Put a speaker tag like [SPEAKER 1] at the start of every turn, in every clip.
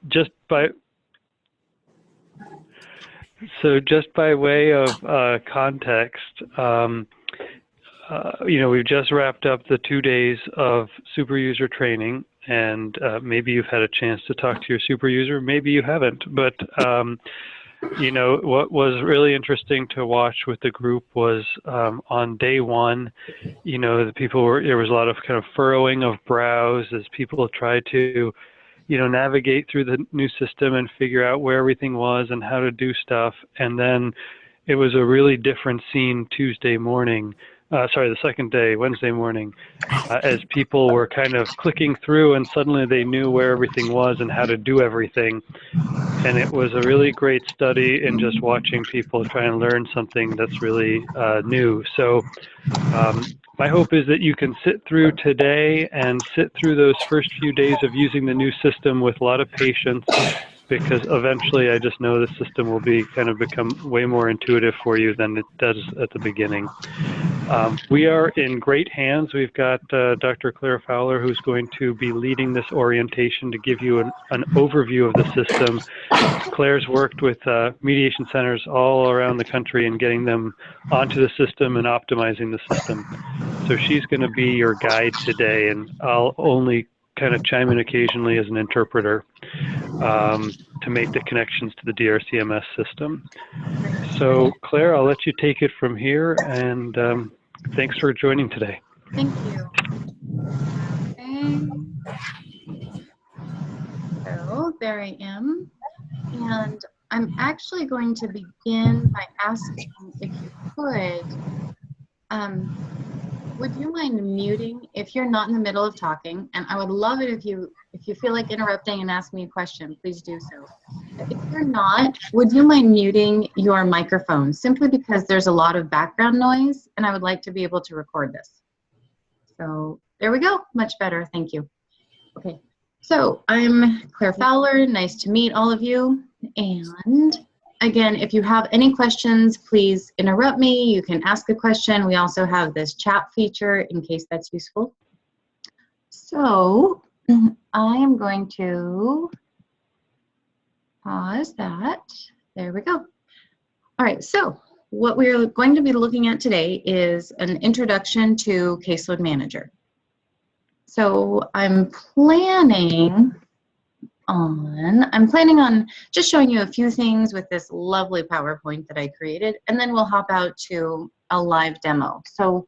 [SPEAKER 1] Just by way of context, we've just wrapped up the 2 days of super user training, and maybe you've had a chance to talk to your super user, maybe you haven't, but what was really interesting to watch with the group was on day one, there was a lot of kind of furrowing of brows as people tried to navigate through the new system and figure out where everything was and how to do stuff. And then it was a really different scene Tuesday morning, the second day, Wednesday morning, as people were kind of clicking through and suddenly they knew where everything was and how to do everything. And it was a really great study in just watching people try and learn something that's really new. So my hope is that you can sit through today and sit through those first few days of using the new system with a lot of patience, because eventually I just know the system will become way more intuitive for you than it does at the beginning. We are in great hands. We've got Dr. Claire Fowler, who's going to be leading this orientation to give you an overview of the system. Claire's worked with mediation centers all around the country and getting them onto the system and optimizing the system. So she's going to be your guide today, and I'll only kind of chime in occasionally as an interpreter to make the connections to the DRCMS system. So Claire, I'll let you take it from here, and thanks for joining today.
[SPEAKER 2] Thank you. Okay. So there I am. And I'm actually going to begin by asking if you would you mind muting if you're not in the middle of talking? And I would love it if you feel like interrupting and ask me a question, please do so. If you're not, would you mind muting your microphone, simply because there's a lot of background noise and I would like to be able to record this. So there we go, much better, thank you. Okay, so I'm Claire Fowler, nice to meet all of you. And again, if you have any questions, please interrupt me. You can ask a question. We also have this chat feature in case that's useful. So I am going to pause that. There we go. All right, so what we're going to be looking at today is an introduction to Caseload Manager. So I'm planning on just showing you a few things with this lovely PowerPoint that I created, and then we'll hop out to a live demo. So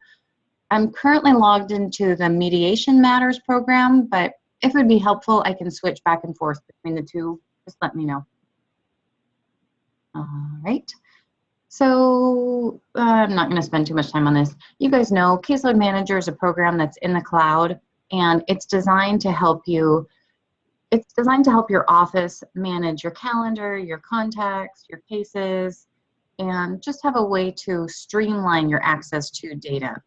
[SPEAKER 2] I'm currently logged into the Mediation Matters program, but if it would be helpful, I can switch back and forth between the two. Just let me know. All right. So I'm not going to spend too much time on this. You guys know Caseload Manager is a program that's in the cloud, and it's designed to help you. It's designed to help your office manage your calendar, your contacts, your cases, and just have a way to streamline your access to data.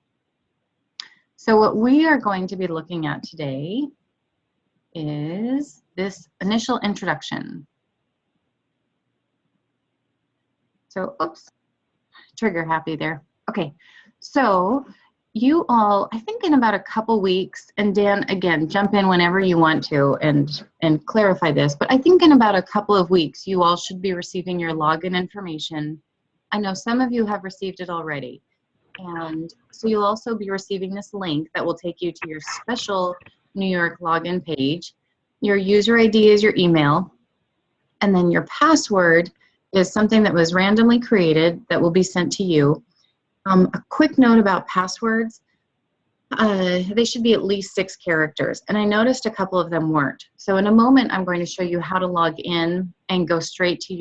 [SPEAKER 2] So what we are going to be looking at today is this initial introduction. So, oops, trigger happy there. Okay, so you all, I think in about a couple weeks, and Dan, again, jump in whenever you want to and clarify this, but I think in about a couple of weeks, you all should be receiving your login information. I know some of you have received it already. And so you'll also be receiving this link that will take you to your special New York login page. Your user ID is your email, and then your password is something that was randomly created that will be sent to you. A quick note about passwords, they should be at least 6 characters, and I noticed a couple of them weren't. So in a moment, I'm going to show you how to log in and go straight to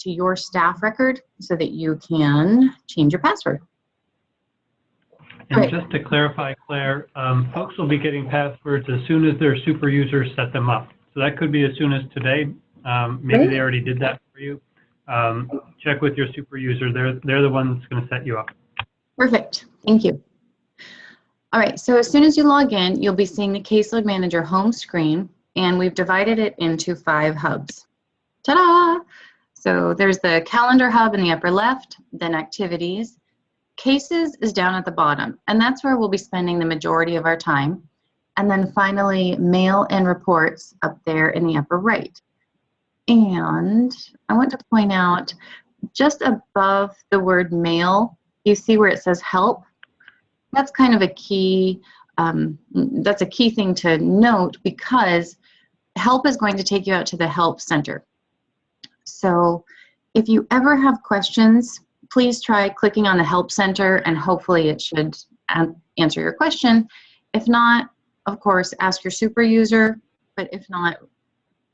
[SPEAKER 2] your staff record so that you can change your password.
[SPEAKER 1] And
[SPEAKER 2] Great.
[SPEAKER 1] Just to clarify, Claire, folks will be getting passwords as soon as their super users set them up. So that could be as soon as today. Maybe they already did that for you. Check with your super user. They're the ones that's going to set you up.
[SPEAKER 2] Perfect. Thank you. All right. So as soon as you log in, you'll be seeing the Caseload Manager home screen, and we've divided it into 5 hubs. Ta-da! So there's the calendar hub in the upper left, then activities. Cases is down at the bottom, and that's where we'll be spending the majority of our time. And then finally, mail and reports up there in the upper right. And I want to point out just above the word mail, you see where it says help. That's kind of a key, that's a key thing to note, because help is going to take you out to the help center. So if you ever have questions, please try clicking on the help center and hopefully it should answer your question. If not, of course, ask your super user, but if not,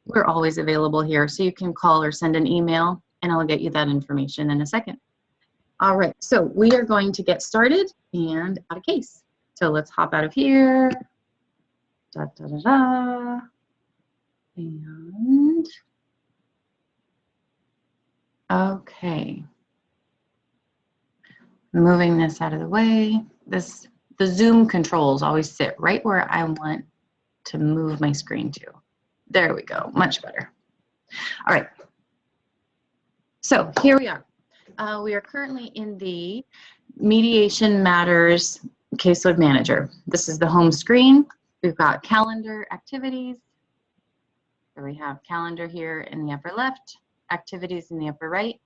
[SPEAKER 2] we're always available here. So you can call or send an email and I'll get you that information in a second. All right, so we are going to get started and add a case. So let's hop out of here. Da, da, da, da. And okay. Moving this out of the way. The Zoom controls always sit right where I want to move my screen to. There we go, much better. All right, so here we are. We are currently in the Mediation Matters Caseload Manager. This is the home screen. We've got calendar activities. So we have calendar here in the upper left, activities in the upper right,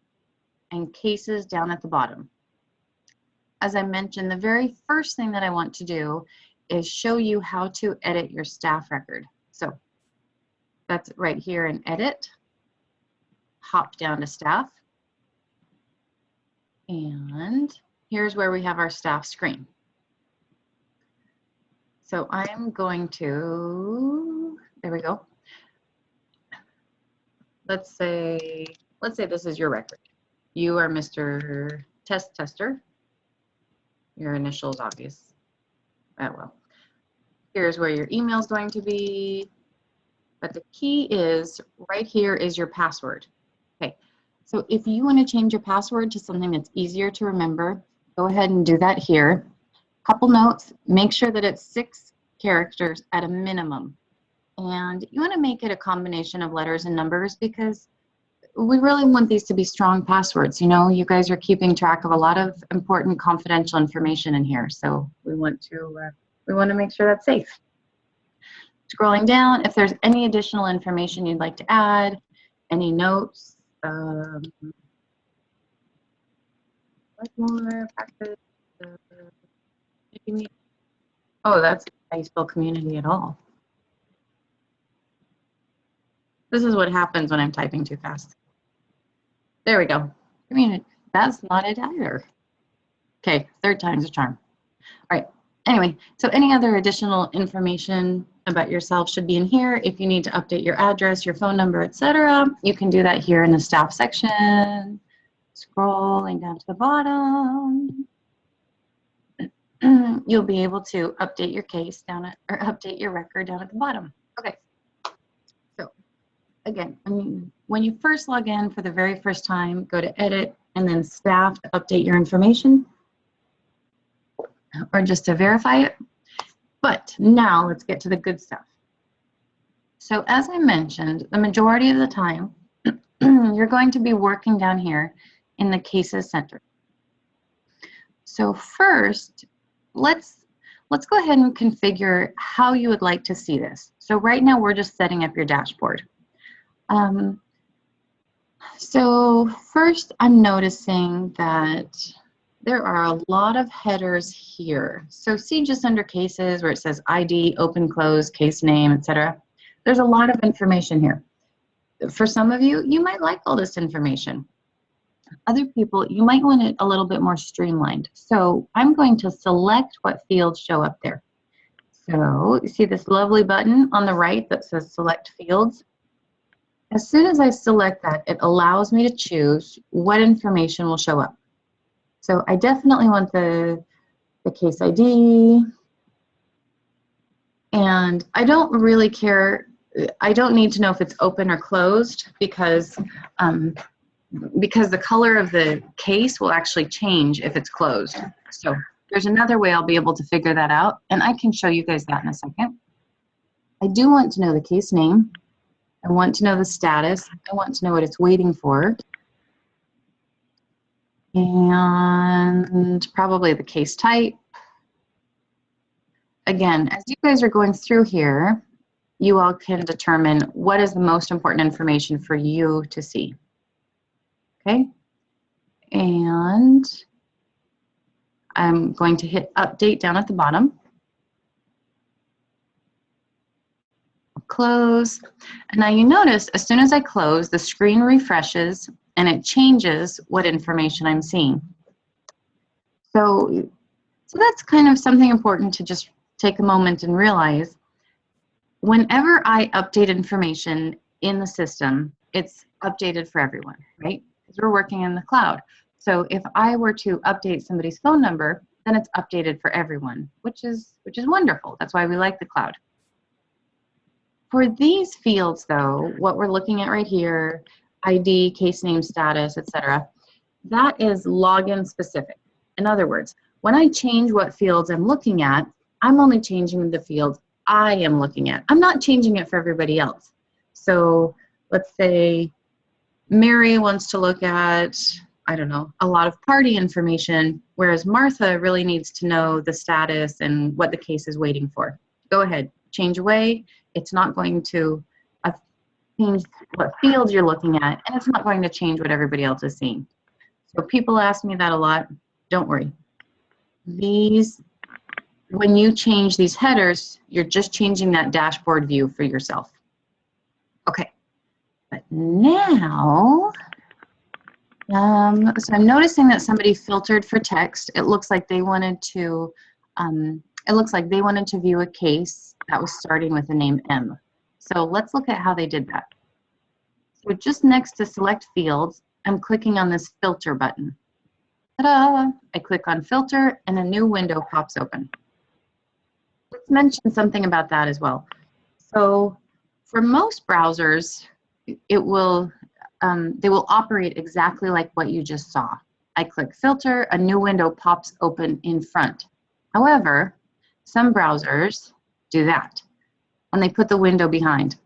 [SPEAKER 2] and cases down at the bottom. As I mentioned, the very first thing that I want to do is show you how to edit your staff record. So that's right here in Edit. Hop down to Staff. And here's where we have our staff screen. So I'm going to, there we go. Let's say this is your record. You are Mr. Tester. Your initials obvious. Oh well. Here's where your email is going to be. But the key is right here is your password. Okay. So if you want to change your password to something that's easier to remember, go ahead and do that here. Couple notes, make sure that it's 6 characters at a minimum. And you want to make it a combination of letters and numbers because we really want these to be strong passwords. You know, you guys are keeping track of a lot of important confidential information in here. So we want to make sure that's safe. Scrolling down, if there's any additional information you'd like to add, any notes, what more practice? Oh, that's how you spell community at all. This is what happens when I'm typing too fast. There we go. Community. That's not it either. Okay, 3rd time's a charm. All right. Anyway, so any other additional information about yourself should be in here. If you need to update your address, your phone number, etc., you can do that here in the staff section. Scrolling down to the bottom. You'll be able to update your case down at, or update your record down at the bottom. Okay. So again, when you first log in for the very first time, go to Edit and then Staff to update your information or just to verify it. But now let's get to the good stuff. So as I mentioned, the majority of the time, you're going to be working down here in the Cases Center. So first, let's go ahead and configure how you would like to see this. So right now we're just setting up your dashboard. So first I'm noticing that there are a lot of headers here. So see just under cases where it says ID, open, close, case name, etc. There's a lot of information here. For some of you, you might like all this information. Other people, you might want it a little bit more streamlined. So I'm going to select what fields show up there. So you see this lovely button on the right that says select fields. As soon as I select that, it allows me to choose what information will show up. So I definitely want the case ID. And I don't really care. I don't need to know if it's open or closed because the color of the case will actually change if it's closed. So there's another way I'll be able to figure that out, and I can show you guys that in a second. I do want to know the case name. I want to know the status. I want to know what it's waiting for. And probably the case type. again, as you guys are going through here, you all can determine what is the most important information for you to see. Okay? And I'm going to hit update down at the bottom. Close. And now you notice as soon as I close, the screen refreshes and it changes what information I'm seeing. So that's kind of something important to just take a moment and realize. Whenever I update information in the system, it's updated for everyone, right? Because we're working in the cloud. So if I were to update somebody's phone number, then it's updated for everyone, which is wonderful. That's why we like the cloud. For these fields, though, what we're looking at right here, ID, case name, status, etc., that is login specific. In other words, when I change what fields I'm looking at, I'm only changing the fields I am looking at. I'm not changing it for everybody else. So let's say Mary wants to look at, I don't know, a lot of party information, whereas Martha really needs to know the status and what the case is waiting for. Go ahead, change away. It's not going to change what fields you're looking at, and it's not going to change what everybody else is seeing. So people ask me that a lot. Don't worry. When you change these headers, you're just changing that dashboard view for yourself. Okay, but now, so I'm noticing that somebody filtered for text. It looks like they wanted to, view a case that was starting with the name M. So let's look at how they did that. So just next to select fields, I'm clicking on this filter button. Ta-da! I click on filter and a new window pops open. Let's mention something about that as well. So for most browsers, they will operate exactly like what you just saw. I click filter, a new window pops open in front. However, some browsers do that when they put the window behind.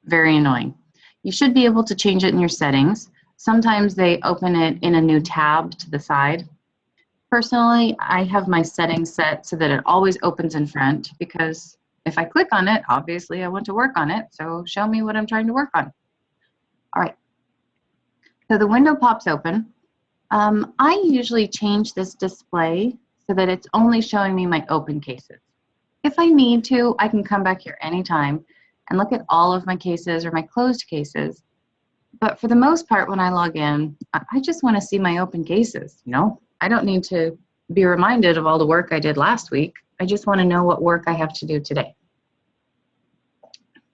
[SPEAKER 2] Very annoying. You should be able to change it in your settings. Sometimes they open it in a new tab to the side. Personally, I have my settings set so that it always opens in front, because if I click on it, obviously I want to work on it, so show me what I'm trying to work on. All right, so the window pops open. I usually change this display so that it's only showing me my open cases. If I need to, I can come back here anytime and look at all of my cases or my closed cases. But for the most part, when I log in, I just want to see my open cases. You know, I don't need to be reminded of all the work I did last week. I just want to know what work I have to do today.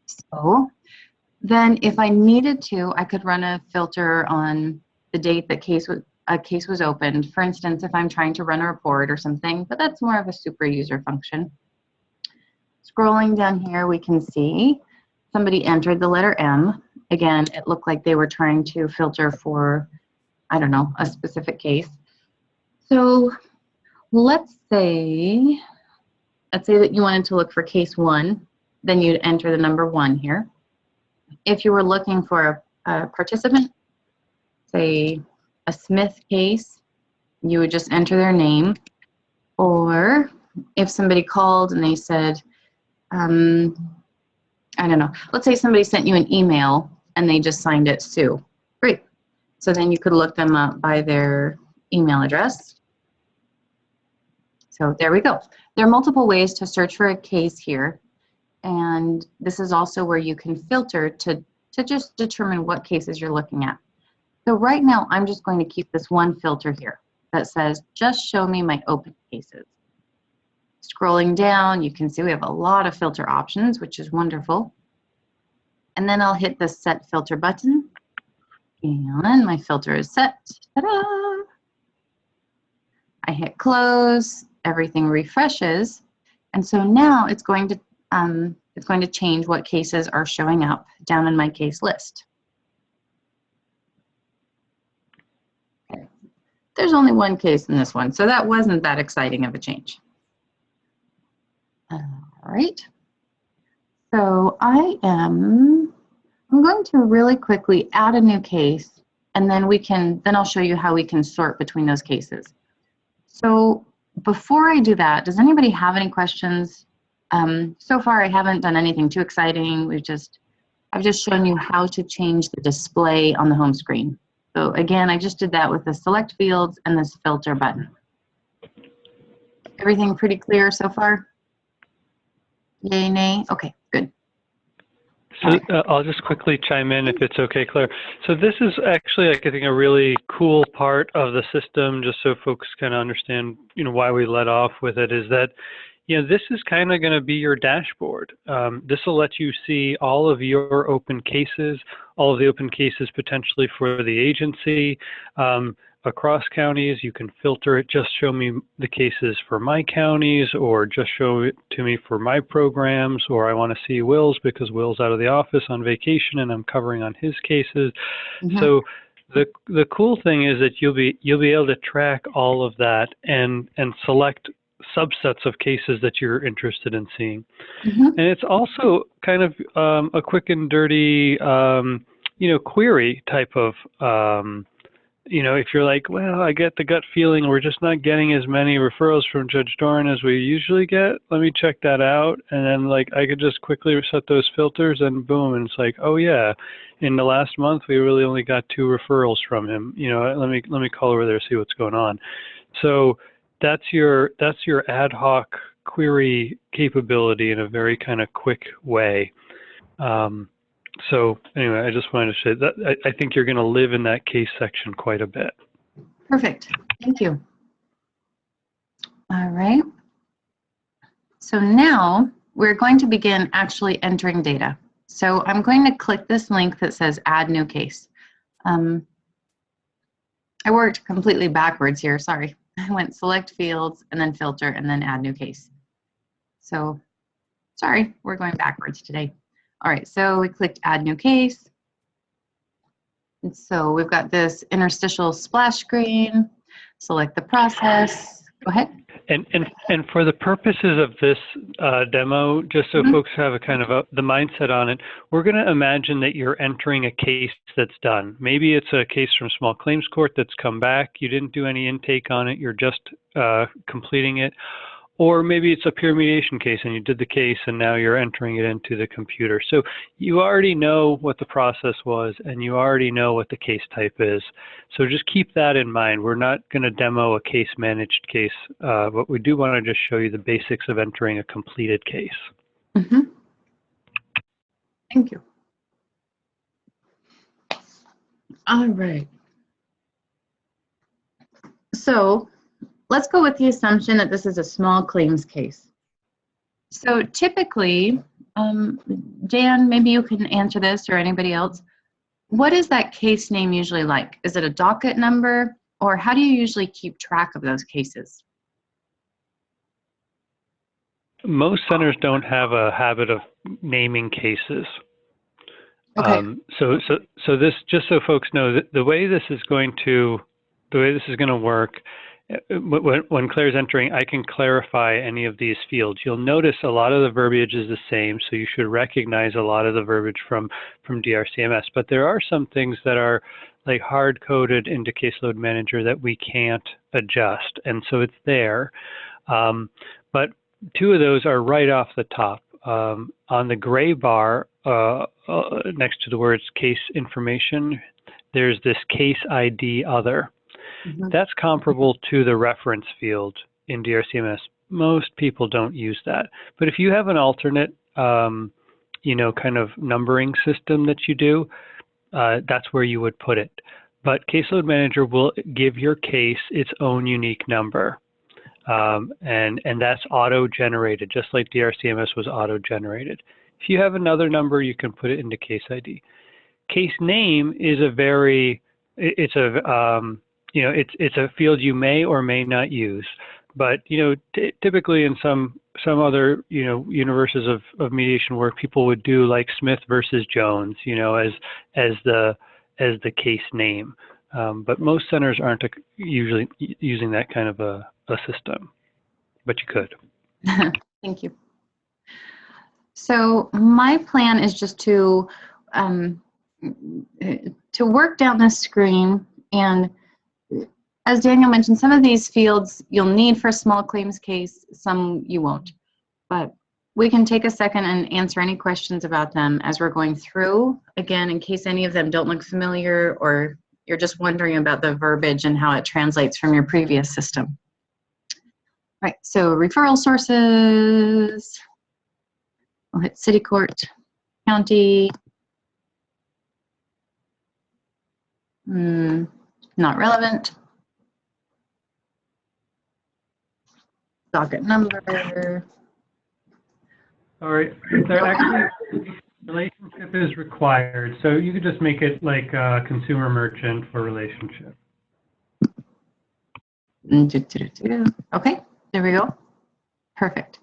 [SPEAKER 2] So then if I needed to, I could run a filter on the date that a case was opened. For instance, if I'm trying to run a report or something, but that's more of a super user function. Scrolling down here, we can see somebody entered the letter M. Again, it looked like they were trying to filter for, I don't know, a specific case. So let's say that you wanted to look for case 1, then you'd enter the number 1 here. If you were looking for a participant, say a Smith case, you would just enter their name. Or if somebody called and they said, I don't know, let's say somebody sent you an email and they just signed it Sue. Great. So then you could look them up by their email address. So there we go. There are multiple ways to search for a case here. And this is also where you can filter to just determine what cases you're looking at. So right now, I'm just going to keep this one filter here that says, just show me my open cases. Scrolling down, you can see we have a lot of filter options, which is wonderful. And then I'll hit the set filter button. And my filter is set. Ta-da! I hit close, everything refreshes. And so now it's going to change what cases are showing up down in my case list. Okay. There's only one case in this one, so that wasn't that exciting of a change. All right. So I'm going to really quickly add a new case, and then I'll show you how we can sort between those cases. So before I do that, does anybody have any questions So far, I haven't done anything too exciting. I've just shown you how to change the display on the home screen. So again, I just did that with the select fields and this filter button. Everything pretty clear so far? Yay, nay? Okay, good.
[SPEAKER 1] So I'll just quickly chime in if it's okay, Claire. So this is actually, like, I think, a really cool part of the system, just so folks kind of understand, why we let off with it, is that, this is kind of going to be your dashboard. This will let you see all of your open cases, all of the open cases potentially for the agency. Across counties, you can filter it, just show me the cases for my counties, or just show it to me for my programs, or I want to see Will's because Will's out of the office on vacation and I'm covering on his cases.
[SPEAKER 2] Mm-hmm.
[SPEAKER 1] So the cool thing is that you'll be able to track all of that and select subsets of cases that you're interested in seeing.
[SPEAKER 2] Mm-hmm.
[SPEAKER 1] And it's also kind of a quick and dirty query type of if you're like, well, I get the gut feeling we're just not getting as many referrals from Judge Doran as we usually get, let me check that out. And then, like, I could just quickly reset those filters and boom, and it's like, oh yeah, in the last month we really only got 2 referrals from him. Let me call over there, see what's going on. So that's your ad hoc query capability in a very kind of quick way. So anyway, I just wanted to say that I think you're going to live in that case section quite a bit.
[SPEAKER 2] Perfect. Thank you. All right. So now we're going to begin actually entering data. So I'm going to click this link that says Add New Case. I worked completely backwards here. Sorry. I went Select Fields and then Filter and then Add New Case. So sorry, we're going backwards today. All right, so we clicked Add New Case. And so we've got this interstitial splash screen. Select the process. Go ahead.
[SPEAKER 1] And for the purposes of this demo, just so folks have a kind of the mindset on it, we're going to imagine that you're entering a case that's done. Maybe it's a case from small claims court that's come back. You didn't do any intake on it. You're just completing it. Or maybe it's a peer mediation case and you did the case and now you're entering it into the computer. So you already know what the process was and you already know what the case type is. So just keep that in mind. We're not going to demo a case managed case, but we do want to just show you the basics of entering a completed case.
[SPEAKER 2] Mm-hmm. Thank you. All right. So let's go with the assumption that this is a small claims case. So typically, Jan, maybe you can answer this or anybody else. What is that case name usually like? Is it a docket number or how do you usually keep track of those cases?
[SPEAKER 1] Most centers don't have a habit of naming cases.
[SPEAKER 2] Okay.
[SPEAKER 1] So this, just so folks know, the way this is going to work, when Claire's entering, I can clarify any of these fields. You'll notice a lot of the verbiage is the same, so you should recognize a lot of the verbiage from DRCMS. But there are some things that are like hard-coded into Caseload Manager that we can't adjust, and so it's there. But 2 of those are right off the top. On the gray bar next to the words case information, there's this case ID other. Mm-hmm. That's comparable to the reference field in DRCMS. Most people don't use that. But if you have an alternate, kind of numbering system that you do, that's where you would put it. But Caseload Manager will give your case its own unique number. And that's auto-generated, just like DRCMS was auto-generated. If you have another number, you can put it into case ID. Case name is it's a field you may or may not use, but typically in some other universes of mediation work, people would do like Smith versus Jones, as the case name. But most centers aren't usually using that kind of a system, but you could.
[SPEAKER 2] Thank you. So my plan is just to work down this screen, and as Daniel mentioned, some of these fields you'll need for a small claims case, some you won't. But we can take a second and answer any questions about them as we're going through. Again, in case any of them don't look familiar or you're just wondering about the verbiage and how it translates from your previous system. Right, so referral sources. We'll hit city court, county. Not relevant. Docket number.
[SPEAKER 1] All right. So actually, relationship is required. So you could just make it like consumer merchant for relationship.
[SPEAKER 2] Okay, there we go. Perfect.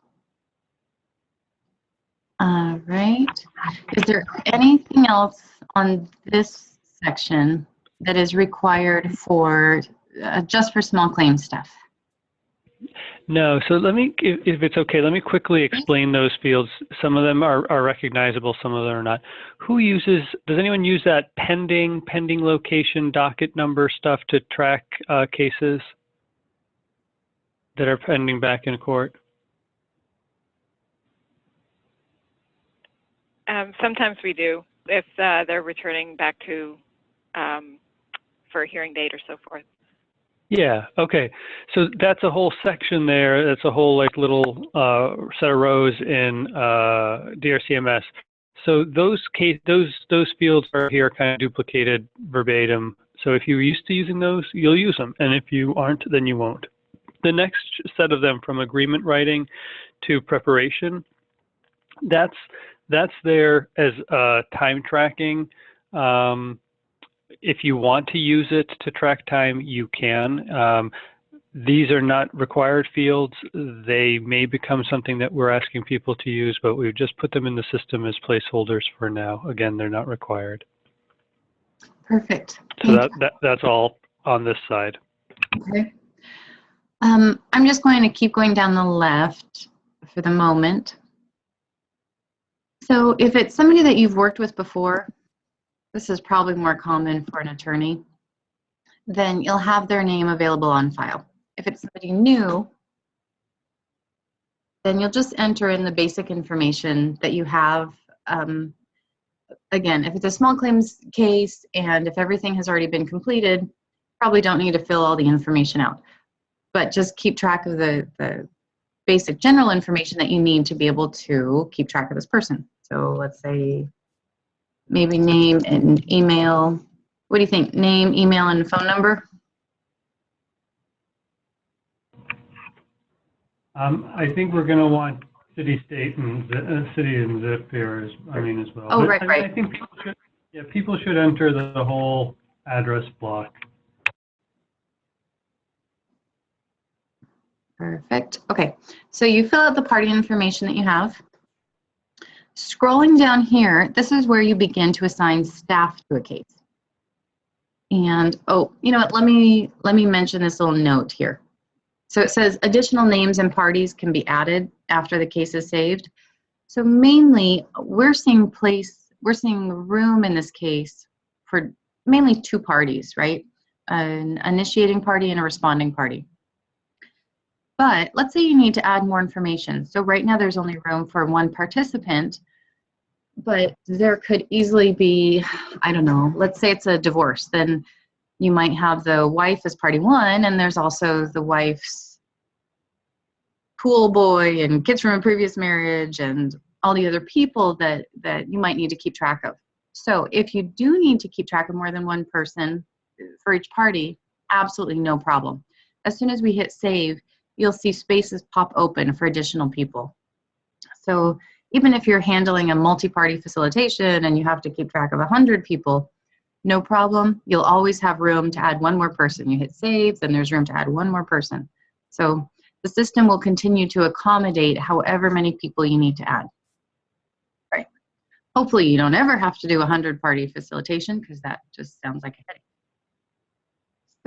[SPEAKER 2] All right. Is there anything else on this section that is required for just for small claim stuff?
[SPEAKER 1] No, so let me, if it's okay, let me quickly explain those fields. Some of them are recognizable, some of them are not. Who uses, does anyone use that pending location, docket number stuff to track cases that are pending back in court?
[SPEAKER 3] Sometimes we do, if they're returning back to for a hearing date or so forth.
[SPEAKER 1] Yeah, okay. So that's a whole section there. That's a whole like little set of rows in DRCMS. So those fields are here kind of duplicated verbatim. So if you're used to using those, you'll use them. And if you aren't, then you won't. The next set of them, from agreement writing to preparation, that's there as time tracking. If you want to use it to track time, you can. These are not required fields. They may become something that we're asking people to use, but we've just put them in the system as placeholders for now. Again, they're not required.
[SPEAKER 2] Perfect.
[SPEAKER 1] So that's all on this side.
[SPEAKER 2] Okay. I'm just going to keep going down the left for the moment. So if it's somebody that you've worked with before, this is probably more common for an attorney, then you'll have their name available on file. If it's somebody new, then you'll just enter in the basic information that you have. Again, if it's a small claims case and if everything has already been completed, probably don't need to fill all the information out. But just keep track of the basic general information that you need to be able to keep track of this person. So let's say maybe name and email. What do you think? Name, email, and phone number?
[SPEAKER 1] I think we're going to want city, state, and city and zip here, as well.
[SPEAKER 2] Oh,
[SPEAKER 1] but
[SPEAKER 2] right.
[SPEAKER 1] I think people should enter the whole address block.
[SPEAKER 2] Perfect. Okay, so you fill out the party information that you have. Scrolling down here, this is where you begin to assign staff to a case. And oh, you know what? Let me mention this little note here. So it says additional names and parties can be added after the case is saved. So mainly, we're seeing room in this case for mainly two parties, right? An initiating party and a responding party. But let's say you need to add more information. So right now there's only room for one participant, but there could easily be, I don't know, let's say it's a divorce. Then you might have the wife as party one, and there's also the wife's pool boy and kids from a previous marriage and all the other people that you might need to keep track of. So if you do need to keep track of more than one person for each party, absolutely no problem. As soon as we hit save, you'll see spaces pop open for additional people. So even if you're handling a multi-party facilitation and you have to keep track of 100 people, no problem. You'll always have room to add one more person. You hit save, then there's room to add one more person. So the system will continue to accommodate however many people you need to add. Right. Hopefully you don't ever have to do 100-party facilitation because that just sounds like a headache.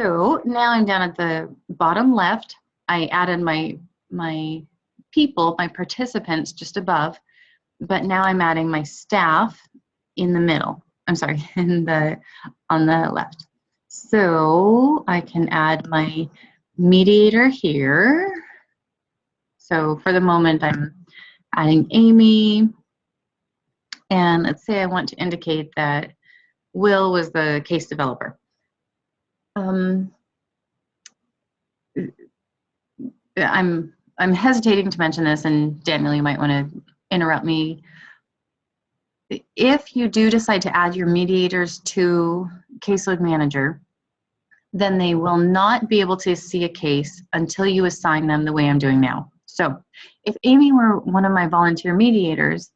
[SPEAKER 2] So now I'm down at the bottom left. I added my people, my participants just above, but now I'm adding my staff in the middle. I'm sorry, on the left. So I can add my mediator here. So for the moment, I'm adding Amy, and let's say I want to indicate that Will was the case developer. I'm hesitating to mention this, and Daniel, you might want to interrupt me. If you do decide to add your mediators to caseload manager, then they will not be able to see a case until you assign them the way I'm doing now. So if Amy were one of my volunteer mediators,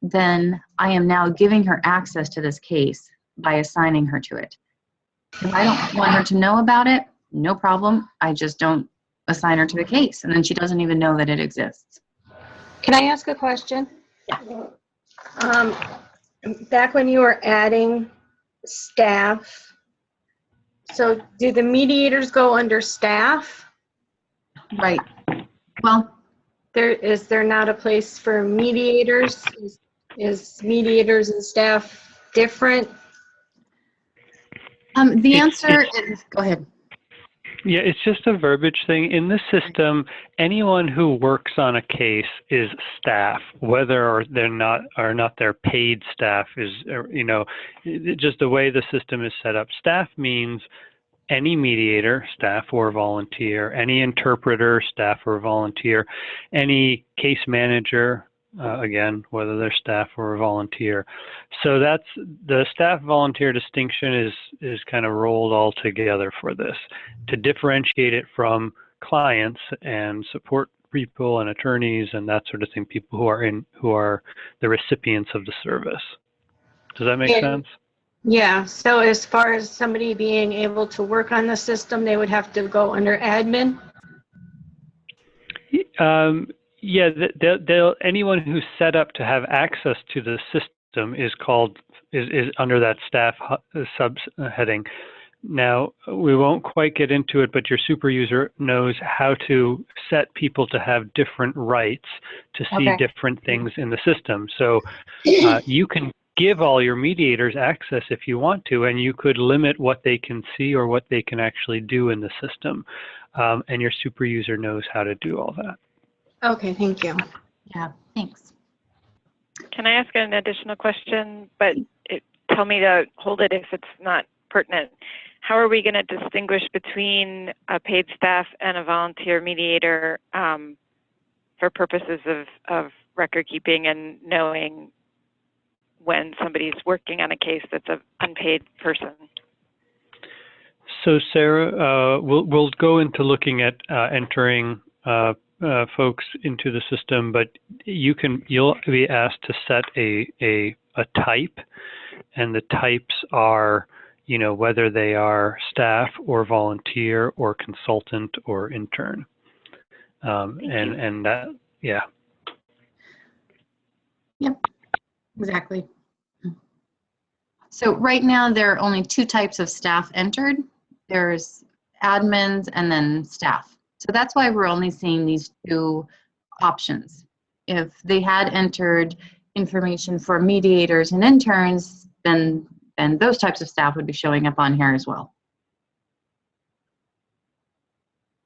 [SPEAKER 2] then I am now giving her access to this case by assigning her to it. If I don't want her to know about it, no problem. I just don't assign her to the case, and then she doesn't even know that it exists.
[SPEAKER 4] Can I ask a question?
[SPEAKER 2] Yeah.
[SPEAKER 4] Back when you were adding staff, so do the mediators go under staff?
[SPEAKER 2] Right. Well,
[SPEAKER 4] Is there not a place for mediators? Is mediators and staff different?
[SPEAKER 2] the answer is, go ahead.
[SPEAKER 1] Yeah, it's just a verbiage thing. In this system, anyone who works on a case is staff, whether or not their paid staff is, just the way the system is set up. Staff means any mediator, staff or volunteer, any interpreter, staff or volunteer, any case manager, again, whether they're staff or a volunteer. So that's the staff volunteer distinction is kind of rolled all together for this to differentiate it from clients and support people and attorneys and that sort of thing, people who are the recipients of the service. Does that make sense?
[SPEAKER 4] Yeah, so as far as somebody being able to work on the system, they would have to go under admin?
[SPEAKER 1] Yeah, anyone who's set up to have access to the system is under that staff subheading. Now, we won't quite get into it, but your super user knows how to set people to have different rights to see different things in the system. So you can give all your mediators access if you want to, and you could limit what they can see or what they can actually do in the system. And your super user knows how to do all that.
[SPEAKER 4] Okay, thank you.
[SPEAKER 2] Yeah, thanks.
[SPEAKER 3] Can I ask an additional question? But tell me to hold it if it's not pertinent. How are we going to distinguish between a paid staff and a volunteer mediator for purposes of record keeping and knowing when somebody's working on a case that's an unpaid person?
[SPEAKER 1] So Sarah, we'll go into looking at entering folks into the system, but you'll be asked to set a type, and the types are, whether they are staff or volunteer or consultant or intern, and that, yeah.
[SPEAKER 2] Yep, exactly. So right now there are only two types of staff entered. There's admins and then staff. So that's why we're only seeing these two options. If they had entered information for mediators and interns, then those types of staff would be showing up on here as well.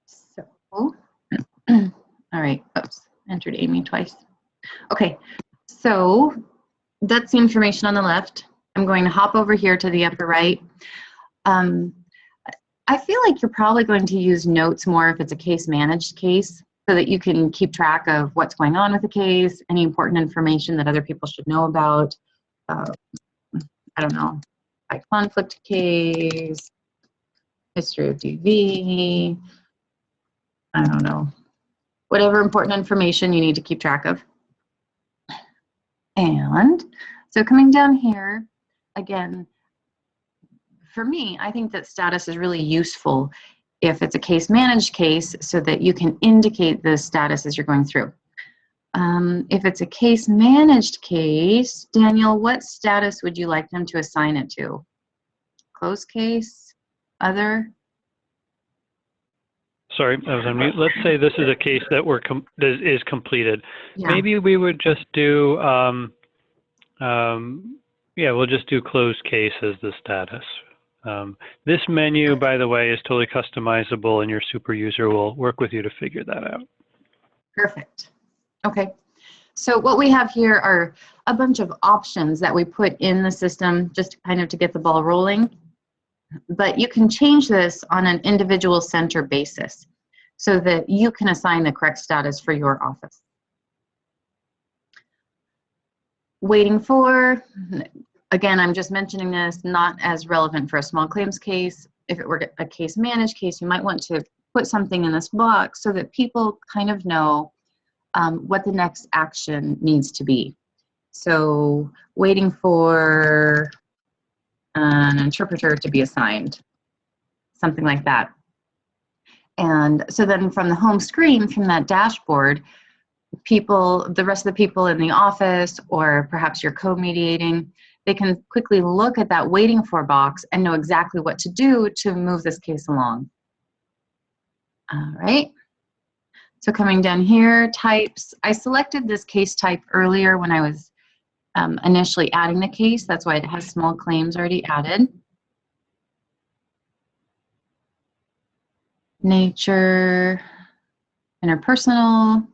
[SPEAKER 2] So, all right, oops, entered Amy twice. Okay, so that's the information on the left. I'm going to hop over here to the upper right. I feel like you're probably going to use notes more if it's a case managed case, so that you can keep track of what's going on with the case, any important information that other people should know about. I don't know, like conflict case, history of DV, I don't know, whatever important information you need to keep track of. And so coming down here, again, for me, I think that status is really useful if it's a case managed case, so that you can indicate the status as you're going through. If it's a case managed case, Daniel, what status would you like them to assign it to? Closed case, other?
[SPEAKER 1] Sorry, I was on mute. Let's say this is a case that is completed.
[SPEAKER 2] Yeah.
[SPEAKER 1] Maybe we would just do, we'll just do closed case as the status. This menu, by the way, is totally customizable, and your super user will work with you to figure that out.
[SPEAKER 2] Perfect. Okay. So what we have here are a bunch of options that we put in the system just kind of to get the ball rolling. But you can change this on an individual center basis so that you can assign the correct status for your office. Waiting for, again, I'm just mentioning this, not as relevant for a small claims case. If it were a case managed case, you might want to put something in this box so that people kind of know what the next action needs to be. So waiting for an interpreter to be assigned, something like that. And so then from the home screen, from that dashboard, the rest of the people in the office, or perhaps you're co-mediating, they can quickly look at that waiting for box and know exactly what to do to move this case along. All right. So coming down here, types. I selected this case type earlier when I was initially adding the case. That's why it has small claims already added. Nature, interpersonal,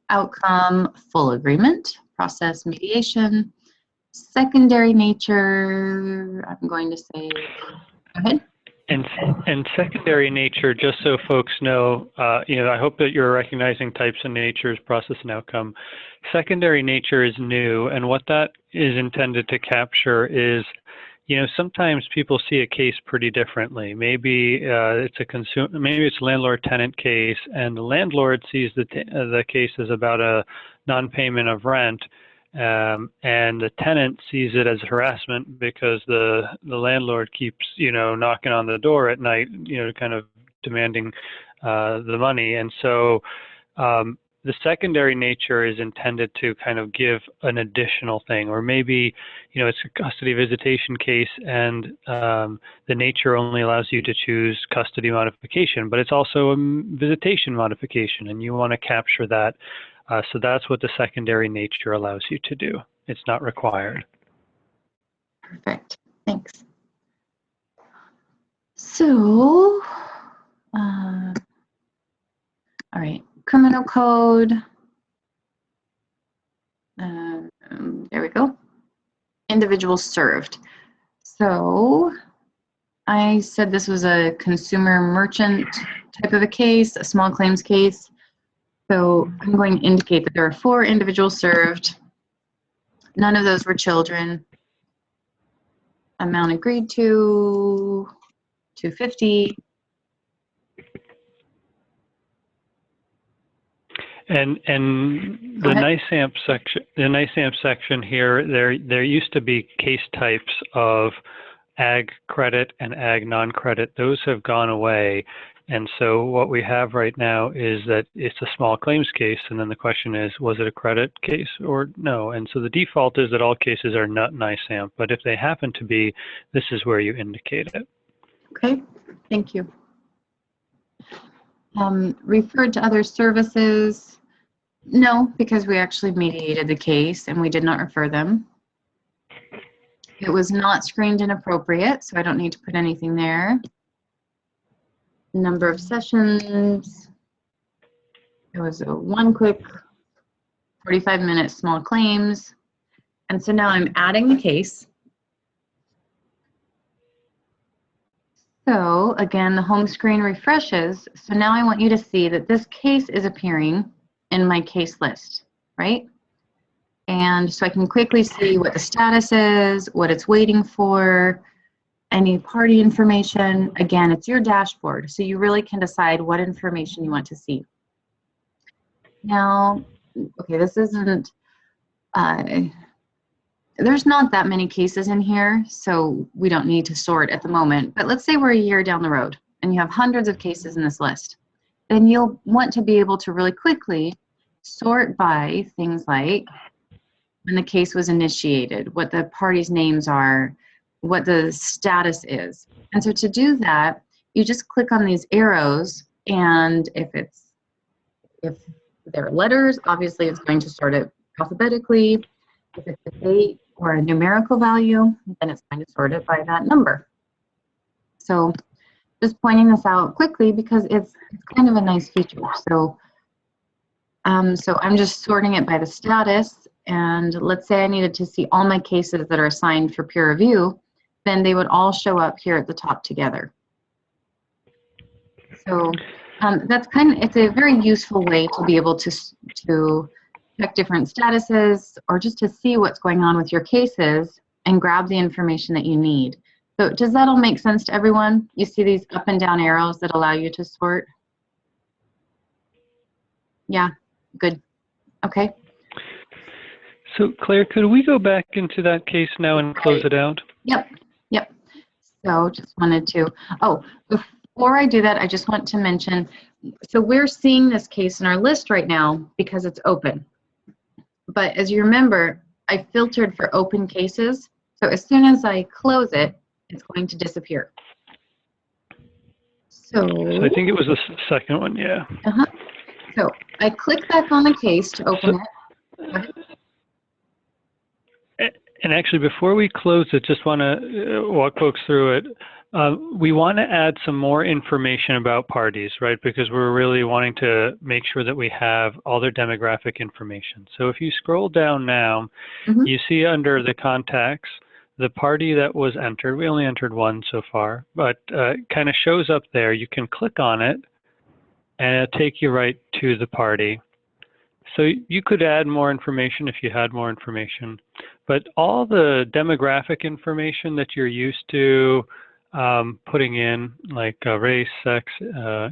[SPEAKER 2] outcome, full agreement, process, mediation, secondary nature, I'm going to say, go ahead.
[SPEAKER 1] And secondary nature, just so folks know, I hope that you're recognizing types and natures, process and outcome. Secondary nature is new, and what that is intended to capture is, sometimes people see a case pretty differently. Maybe maybe it's a landlord-tenant case, and the landlord sees the case as about a non-payment of rent. And the tenant sees it as harassment because the landlord keeps, knocking on the door at night, kind of demanding the money. And so the secondary nature is intended to kind of give an additional thing, or maybe, it's a custody visitation case and the nature only allows you to choose custody modification, but it's also a visitation modification, and you want to capture that. So that's what the secondary nature allows you to do. It's not required.
[SPEAKER 2] Perfect. Thanks. So, all right, criminal code. There we go. Individuals served. So I said this was a consumer merchant type of a case, a small claims case. So I'm going to indicate that there are 4 individuals served. None of those were children. Amount agreed to, $250.
[SPEAKER 1] And the NISAMP section here, there used to be case types of ag credit and ag non-credit. Those have gone away. And so what we have right now is that it's a small claims case, and then the question is, was it a credit case or no? And so the default is that all cases are not NISAMP, but if they happen to be, this is where you indicate it.
[SPEAKER 2] Okay, thank you. Referred to other services? No, because we actually mediated the case and we did not refer them. It was not screened inappropriate, so I don't need to put anything there. Number of sessions. It was a one quick 45-minute small claims. And so now I'm adding the case. So again, the home screen refreshes. So now I want you to see that this case is appearing in my case list, right? And so I can quickly see what the status is, what it's waiting for, any party information. Again, it's your dashboard, so you really can decide what information you want to see. Now, okay, this isn't, there's not that many cases in here, so we don't need to sort at the moment. But let's say we're a year down the road and you have hundreds of cases in this list. Then you'll want to be able to really quickly sort by things like when the case was initiated, what the parties' names are, what the status is. And so to do that, you just click on these arrows, and if there are letters, obviously it's going to sort it alphabetically. If it's a date or a numerical value, then it's going to sort it by that number. So just pointing this out quickly because it's kind of a nice feature. So So I'm just sorting it by the status, and let's say I needed to see all my cases that are assigned for peer review, then they would all show up here at the top together. So that's it's a very useful way to be able to check different statuses or just to see what's going on with your cases and grab the information that you need. So does that all make sense to everyone? You see these up and down arrows that allow you to sort? Yeah, good. Okay.
[SPEAKER 1] So Claire, could we go back into that case now and close it out?
[SPEAKER 2] Yep, yep. So just wanted to, oh, before I do that, I just want to mention, so we're seeing this case in our list right now because it's open. But as you remember, I filtered for open cases. So as soon as I close it, it's going to disappear. So
[SPEAKER 1] I think it was the second one, yeah.
[SPEAKER 2] So I click back on the case to open it.
[SPEAKER 1] And actually, before we close it, just want to walk folks through it. We want to add some more information about parties, right? Because we're really wanting to make sure that we have all their demographic information. So if you scroll down now, you see under the contacts, the party that was entered. We only entered one so far, but kind of shows up there. You can click on it, and it'll take you right to the party. So you could add more information if you had more information, but all the demographic information that you're used to putting in, like race, sex,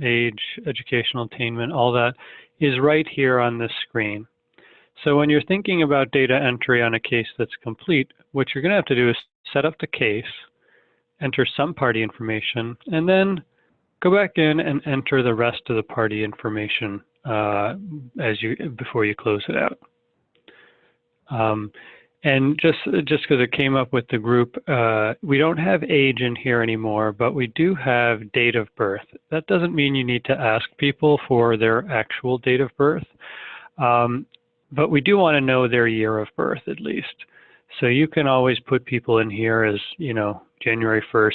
[SPEAKER 1] age, educational attainment, all that is right here on this screen. So when you're thinking about data entry on a case that's complete, what you're going to have to do is set up the case, enter some party information, and then go back in and enter the rest of the party information before you close it out. And just because it came up with the group, we don't have age in here anymore, but we do have date of birth. That doesn't mean you need to ask people for their actual date of birth, but we do want to know their year of birth at least. So you can always put people in here as, you know, January 1st,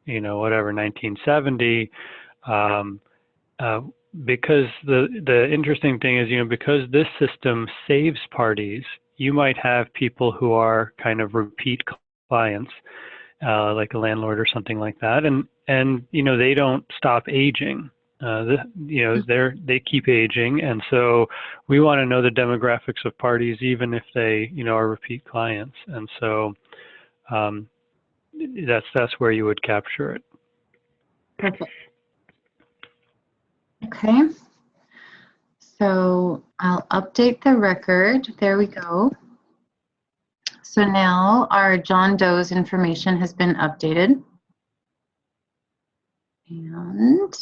[SPEAKER 1] you know, whatever, 1970, because the interesting thing is, you know, because this system saves parties, you might have people who are kind of repeat clients, like a landlord or something like that, and you know, they don't stop aging. You know, they keep aging, and so we want to know the demographics of parties, even if they, you know, are repeat clients, and so that's where you would capture it.
[SPEAKER 2] Perfect. Okay. So I'll update the record. There we go. So now our John Doe's information has been updated. And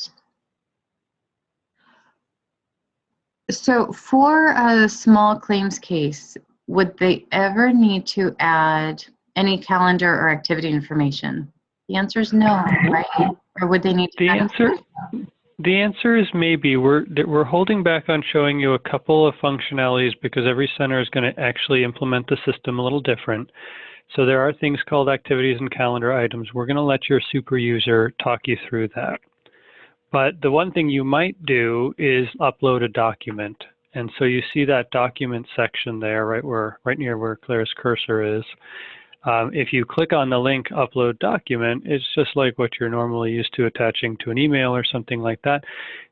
[SPEAKER 2] so for a small claims case, would they ever need to add any calendar or activity information? The answer is no, right? Or would they need to
[SPEAKER 1] The answer is maybe. We're holding back on showing you a couple of functionalities because every center is going to actually implement the system a little different. So there are things called activities and calendar items. We're going to let your super user talk you through that. But the one thing you might do is upload a document. And so you see that document section there, right near where Claire's cursor is. If you click on the link upload document, it's just like what you're normally used to attaching to an email or something like that.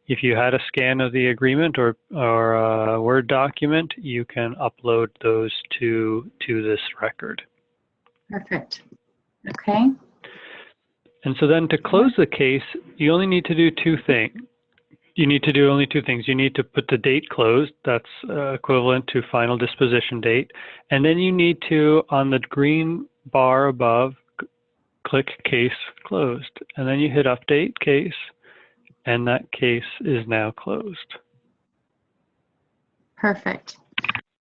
[SPEAKER 1] If you had a scan of the agreement or a Word document, you can upload those to this record.
[SPEAKER 2] Perfect. Okay.
[SPEAKER 1] And so then to close the case, you only need to do two things. You need to do only two things. You need to put the date closed, that's equivalent to final disposition date. And then you need to, on the green bar above, click case closed. And then you hit update case, and that case is now closed.
[SPEAKER 2] Perfect.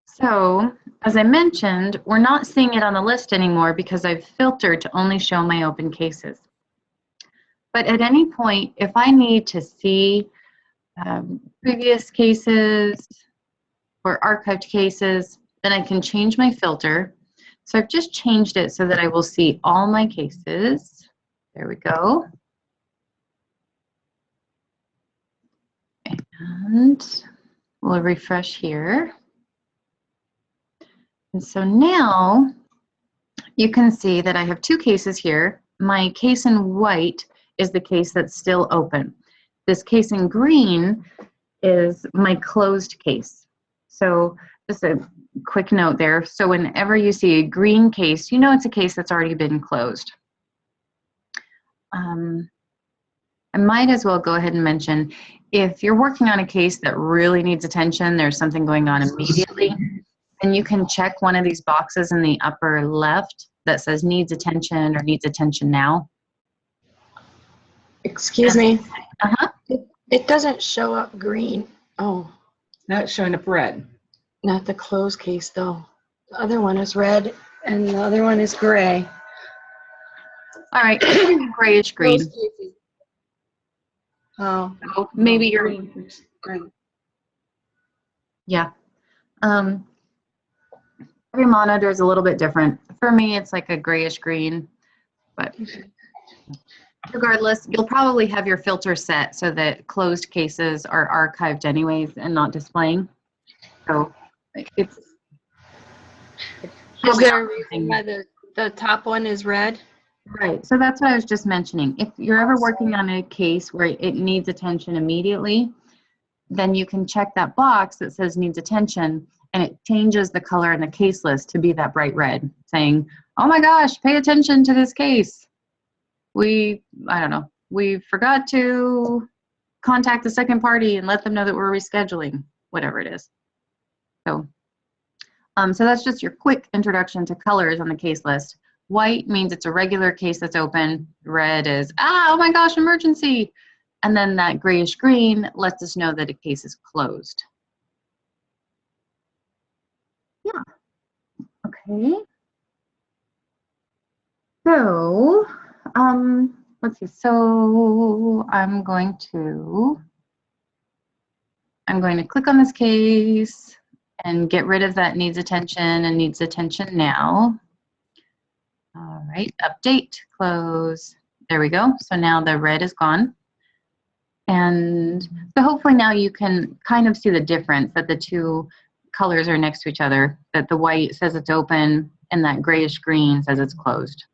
[SPEAKER 2] So, as I mentioned, we're not seeing it on the list anymore because I've filtered to only show my open cases. But at any point, if I need to see previous cases or archived cases, then I can change my filter. So I've just changed it so that I will see all my cases. There we go. And We'll refresh here. And so now you can see that I have two cases here. My case in white is the case that's still open. This case in green is my closed case. So just a quick note there. So whenever you see a green case, you know it's a case that's already been closed. I might as well go ahead and mention, if you're working on a case that really needs attention, there's something going on immediately, then you can check one of these boxes in the upper left that says needs attention or needs attention now.
[SPEAKER 4] Excuse me.
[SPEAKER 2] Uh-huh.
[SPEAKER 4] It doesn't show up green. Oh,
[SPEAKER 5] Now it's showing up red.
[SPEAKER 4] not the closed case though. The other one is red and the other one is gray.
[SPEAKER 2] All right, grayish green.
[SPEAKER 4] Closed cases. Oh.
[SPEAKER 2] So maybe you're,
[SPEAKER 4] Right.
[SPEAKER 2] yeah. Every monitor is a little bit different. For me, it's like a grayish green, but regardless, you'll probably have your filter set so that closed cases are archived anyways and not displaying. So it's
[SPEAKER 4] Is
[SPEAKER 2] probably
[SPEAKER 4] there a
[SPEAKER 2] not
[SPEAKER 4] reason
[SPEAKER 2] something-
[SPEAKER 4] why the top one is red?
[SPEAKER 2] Right, so that's what I was just mentioning. If you're ever working on a case where it needs attention immediately, then you can check that box that says needs attention, and it changes the color in the case list to be that bright red, saying, oh my gosh, pay attention to this case. I don't know, we forgot to contact the second party and let them know that we're rescheduling, whatever it is. So that's just your quick introduction to colors on the case list. White means it's a regular case that's open. Red is, oh my gosh, emergency. And then that grayish green lets us know that a case is closed. Yeah, okay. So, let's see, so I'm going to click on this case and get rid of that needs attention and needs attention now. All right, update, close. There we go. So now the red is gone. And so hopefully now you can kind of see the difference that the two colors are next to each other, that the white says it's open and that grayish green says it's closed.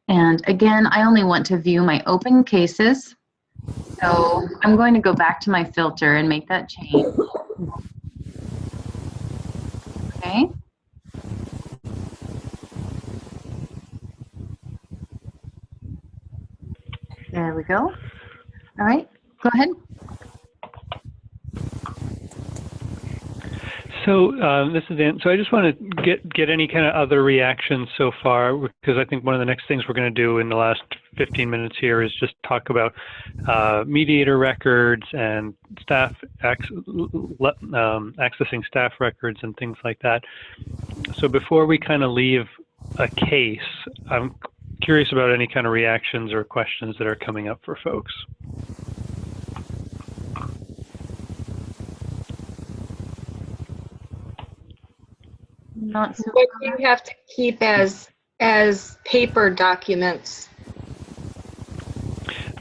[SPEAKER 2] And again, I only want to view my open cases. So I'm going to go back to my filter and make that change. Okay. There we go. All right, go ahead.
[SPEAKER 1] So this is Dan. So I just want to get any kind of other reactions so far, because I think one of the next things we're going to do in the last 15 minutes here is just talk about mediator records and staff accessing staff records and things like that. So before we kind of leave a case, I'm curious about any kind of reactions or questions that are coming up for folks.
[SPEAKER 2] Not so
[SPEAKER 4] What do you have to keep as paper documents?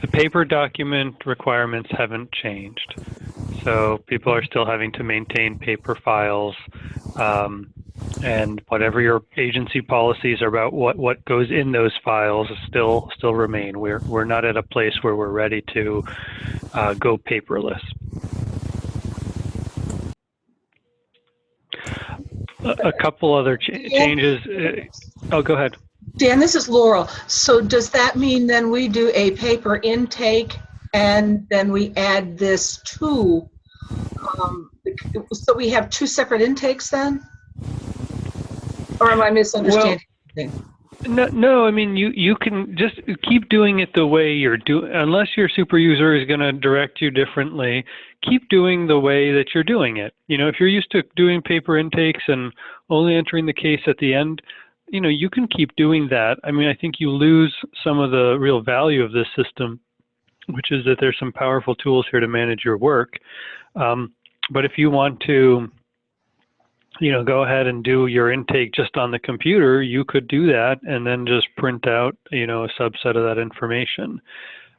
[SPEAKER 1] The paper document requirements haven't changed. So people are still having to maintain paper files, and whatever your agency policies are about what goes in those files still remain. We're not at a place where we're ready to go paperless. A couple other changes. Oh, go ahead.
[SPEAKER 5] Dan, this is Laurel. So does that mean then we do a paper intake and then we add this to, so we have two separate intakes then? Or am I misunderstanding?
[SPEAKER 1] No, I mean, you can just keep doing it the way you're doing, unless your super user is going to direct you differently, keep doing the way that you're doing it. You know, if you're used to doing paper intakes and only entering the case at the end, you know, you can keep doing that. I mean, I think you lose some of the real value of this system, which is that there's some powerful tools here to manage your work. But if you want to, you know, go ahead and do your intake just on the computer, you could do that and then just print out, you know, a subset of that information.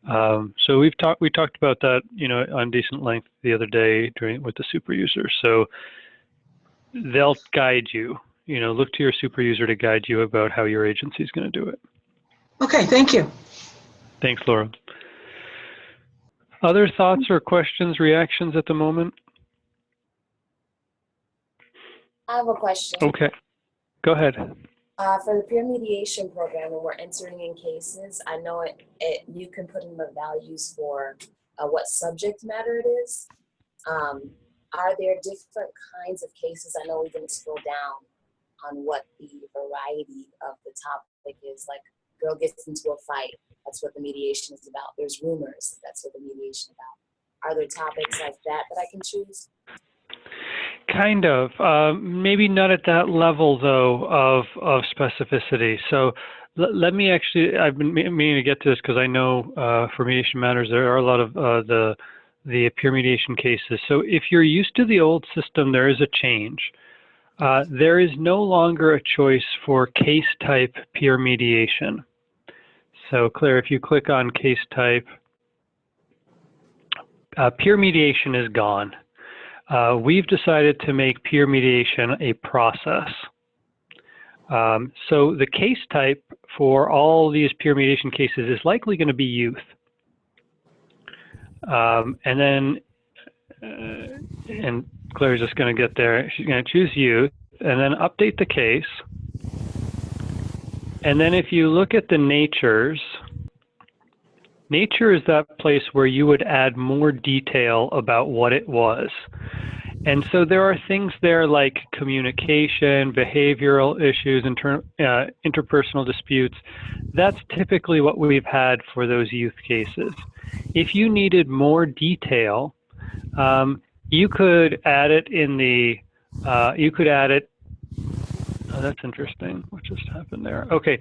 [SPEAKER 1] So we talked about that, on decent length the other day with the super user. So they'll guide you. Look to your super user to guide you about how your agency is going to do it.
[SPEAKER 5] Okay, thank you.
[SPEAKER 1] Thanks, Laura. Other thoughts or questions, reactions at the moment?
[SPEAKER 6] I have a question.
[SPEAKER 1] Okay, go ahead.
[SPEAKER 6] For the peer mediation program, when we're entering in cases, I know you can put in the values for what subject matter it is. Are there different kinds of cases? I know we didn't scroll down on what the variety of the topic is. Like, girl gets into a fight. That's what the mediation is about. There's rumors. That's what the mediation is about. Are there topics like that I can choose?
[SPEAKER 1] Kind of. Maybe not at that level, though, of specificity. So let me actually, I've been meaning to get to this because I know for Mediation Matters, there are a lot of the peer mediation cases. So if you're used to the old system, there is a change. There is no longer a choice for case type peer mediation. So Claire, if you click on case type, peer mediation is gone. We've decided to make peer mediation a process. So the case type for all these peer mediation cases is likely going to be youth. And then, and Claire's just going to get there. She's going to choose youth and then update the case. And then if you look at the natures, nature is that place where you would add more detail about what it was. And so there are things there like communication, behavioral issues, interpersonal disputes. That's typically what we've had for those youth cases. If you needed more detail, you could add it in the, oh, that's interesting. What just happened there? Okay,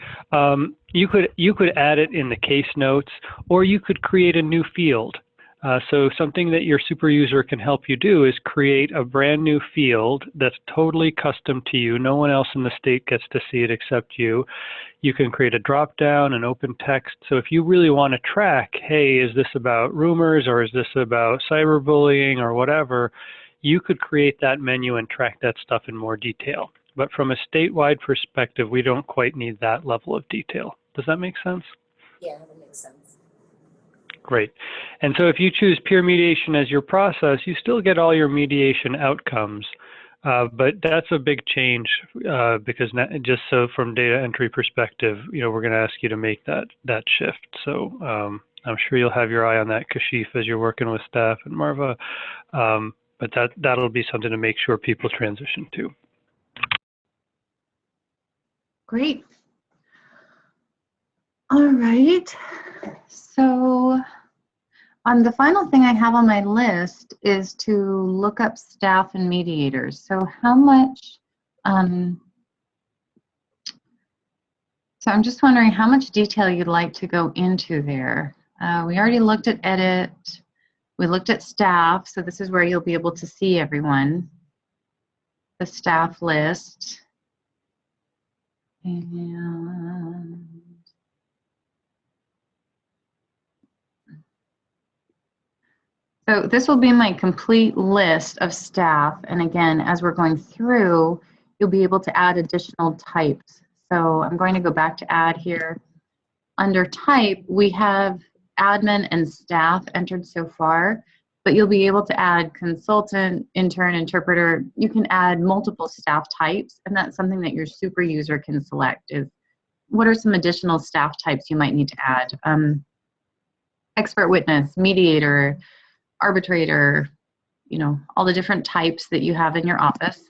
[SPEAKER 1] you could add it in the case notes, or you could create a new field. So something that your super user can help you do is create a brand new field that's totally custom to you. No one else in the state gets to see it except you. You can create a drop down, an open text. So if you really want to track, hey, is this about rumors or is this about cyberbullying or whatever, you could create that menu and track that stuff in more detail. But from a statewide perspective, we don't quite need that level of detail. Does that make sense?
[SPEAKER 6] Yeah, that makes sense.
[SPEAKER 1] Great. And so if you choose peer mediation as your process, you still get all your mediation outcomes. But that's a big change because just so from data entry perspective, we're going to ask you to make that shift. So I'm sure you'll have your eye on that, Kashif, as you're working with staff and Marva. But that'll be something to make sure people transition to.
[SPEAKER 2] Great. All right. So the final thing I have on my list is to look up staff and mediators. So how much, so I'm just wondering how much detail you'd like to go into there. We already looked at edit. We looked at staff. So this is where you'll be able to see everyone. The staff list. And so this will be my complete list of staff. And again, as we're going through, you'll be able to add additional types. So I'm going to go back to add here. Under type, we have admin and staff entered so far, but you'll be able to add consultant, intern, interpreter. You can add multiple staff types, and that's something that your super user can select is what are some additional staff types you might need to add. Expert witness, mediator, arbitrator, all the different types that you have in your office.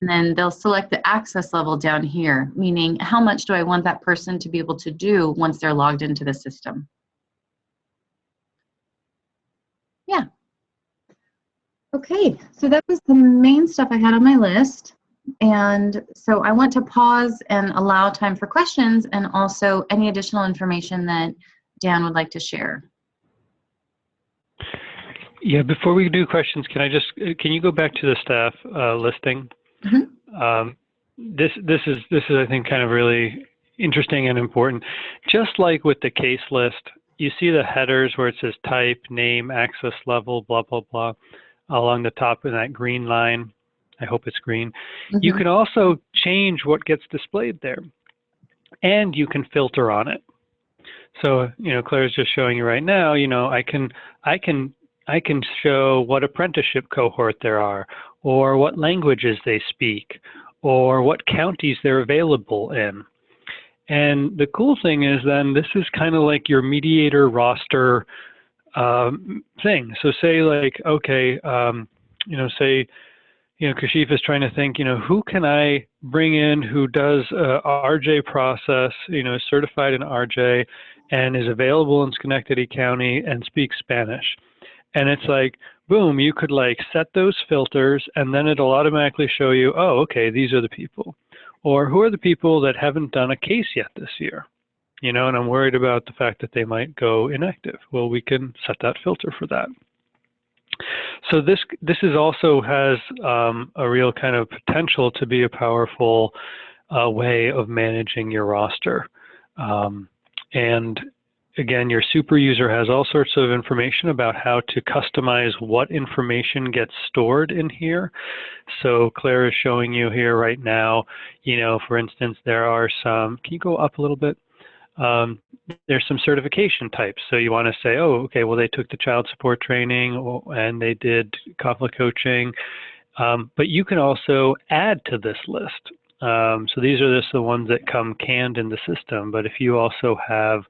[SPEAKER 2] And then they'll select the access level down here, meaning how much do I want that person to be able to do once they're logged into the system. Yeah. Okay, so that was the main stuff I had on my list. And so I want to pause and allow time for questions and also any additional information that Dan would like to share.
[SPEAKER 1] Yeah, before we do questions, can you go back to the staff listing? Mm-hmm. This is I think kind of really interesting and important. Just like with the case list, you see the headers where it says type, name, access level, blah, blah, blah, along the top of that green line. I hope it's green. You
[SPEAKER 2] Mhm.
[SPEAKER 1] can also change what gets displayed there, and you can filter on it. So, Claire's just showing you right now, I can show what apprenticeship cohort there are, or what languages they speak, or what counties they're available in. And the cool thing is then this is kind of like your mediator roster thing. So say like, okay, say, Kashif is trying to think, who can I bring in who does RJ process, is certified in RJ and is available in Schenectady County and speaks Spanish. And it's like, boom, you could like set those filters and then it'll automatically show you, oh, okay, these are the people. Or who are the people that haven't done a case yet this year? And I'm worried about the fact that they might go inactive. Well, we can set that filter for that. So this is also has a real kind of potential to be a powerful way of managing your roster. And again, your super user has all sorts of information about how to customize what information gets stored in here. So Claire is showing you here right now, for instance, there are some, can you go up a little bit? There's some certification types. So you want to say, oh, okay, well, they took the child support training and they did conflict coaching. But you can also add to this list. So these are just the ones that come canned in the system. But if you also have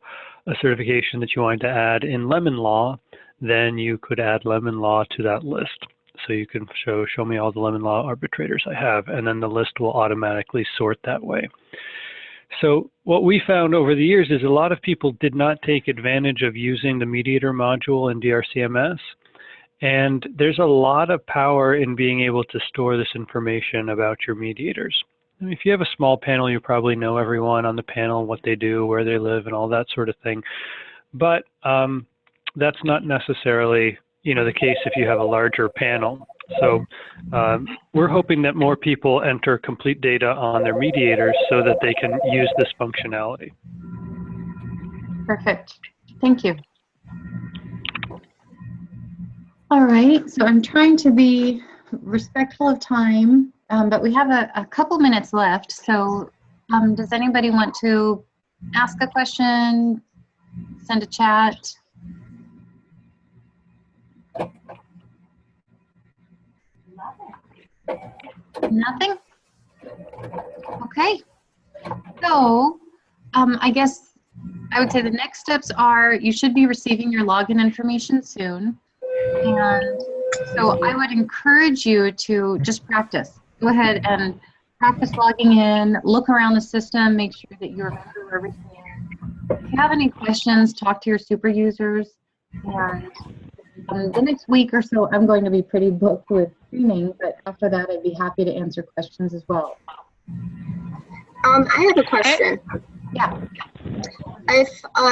[SPEAKER 1] a certification that you wanted to add in lemon law, then you could add lemon law to that list. So you can show me all the lemon law arbitrators I have, and then the list will automatically sort that way. So what we found over the years is a lot of people did not take advantage of using the mediator module in DRCMS. And there's a lot of power in being able to store this information about your mediators. I mean, if you have a small panel, you probably know everyone on the panel, what they do, where they live, and all that sort of thing. But that's not necessarily the case if you have a larger panel. So we're hoping that more people enter complete data on their mediators so that they can use this functionality.
[SPEAKER 2] Perfect. Thank you. All right, so I'm trying to be respectful of time, but we have a couple minutes left. So does anybody want to ask a question, send a chat? Nothing? Okay. So I guess I would say the next steps are you should be receiving your login information soon. And so I would encourage you to just practice. Go ahead and practice logging in, look around the system, make sure that you remember everything. If you have any questions, talk to your super users. And the next week or so, I'm going to be pretty booked with training, but after that, I'd be happy to answer questions as well.
[SPEAKER 4] I have a question.
[SPEAKER 2] Yeah.
[SPEAKER 4] If